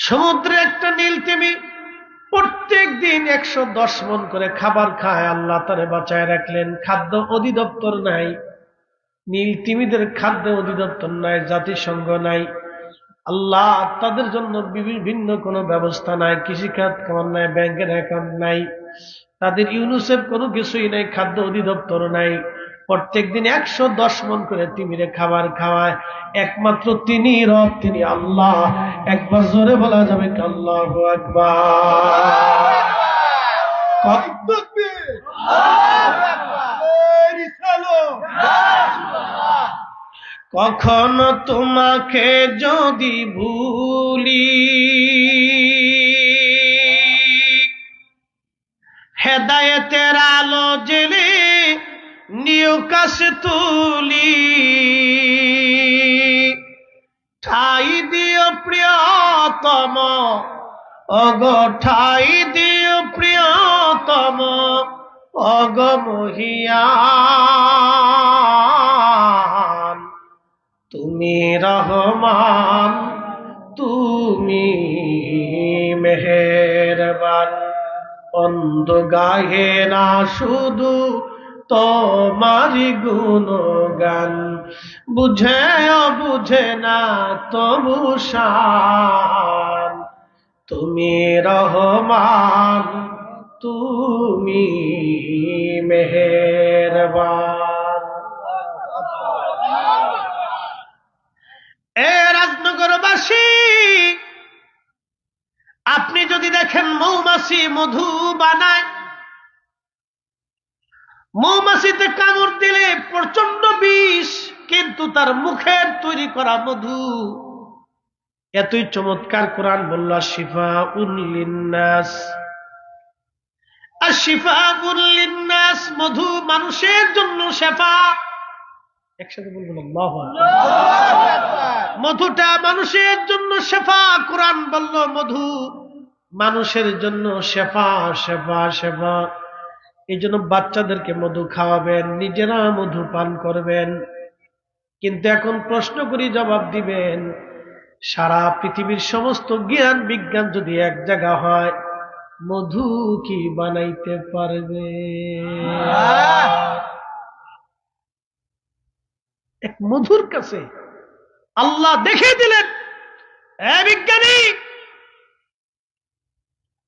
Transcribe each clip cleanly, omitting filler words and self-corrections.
সমুদ্রে একটা নীলতিমি প্রত্যেক দিন 110 মণ করে খাবার খায়। আল্লাহ তারে বাঁচায় রাখলেন। খাদ্য অধিদপ্তর নাই, নীলতিমিদের খাদ্য অধিদপ্তর নাই, জাতিসংঘ নাই। আল্লাহ তাদের জন্য বিভিন্ন কোনো ব্যবস্থা নাই, কৃষিখাত খাবার নাই, ব্যাংকের অ্যাকাউন্ট নাই, তাদের ইউনিসেফ কোনো কিছুই নাই, খাদ্য অধিদপ্তর নাই। প্রত্যেক দিন 110 মণ করে তিমিরে খাবার খাওয়ায়। একমাত্র তিনি রব, তিনি আল্লাহ। একবার জোরে বলা যাবে কি আল্লাহু আকবার। কখনো তোমাকে যদি ভুলি, হেদায়েতের আলো জেলে নিউ কাছে তুলি, ঠাই দিও প্রিয়তম, অগো ঠাই দিও প্রিয়তম, অগো মহিয়ান। তুমি রহমান, তুমি মেহেরবান। অন্ধ গাহে না শুধু তোমারি গুণগান, বুঝে বুঝে না তবু শান। তুমি রহমান, তুমি মেহেরবান। এ রাজনগরবাসী, আপনি যদি দেখেন মৌমাছি মধু বানায়, মৌমাছিতে কামড় দিলে প্রচন্ড বিষ, কিন্তু তার মুখের তৈরি করা মধু এতই চমৎকার। কোরআন বলল শিফাউন লিন্নাস, আশিফাউন লিন্নাস, মধু মানুষের জন্য শেফা। একসাথে বলবেন আল্লাহু আকবার। মধুটা মানুষের জন্য শেফা। কোরআন বলল মধু মানুষের জন্য শেফা, শেফা, শেফা। এই জন্য বাচ্চাদেরকে মধু খাওয়াবেন, নিজেরা মধু পান করবেন। কিন্তু এখন প্রশ্ন করি, জবাব দিবেন, সারা পৃথিবীর সমস্ত জ্ঞান বিজ্ঞান যদি এক জায়গা হয়, মধু কি বানাইতে পারবে? এক মধুর কাছে আল্লাহ দেখে দিলেন, এ বিজ্ঞানী,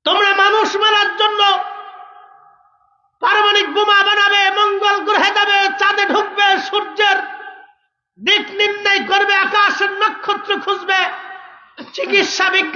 তোমরা মানুষ মারার জন্য পারমাণবিক বোমা বানাবে, মঙ্গল গ্রহে যাবে, চাঁদে ঢুকবে, সূর্যের দিক নির্ণয় করবে, আকাশের নক্ষত্র খুঁজবে, চিকিৎসা বিজ্ঞান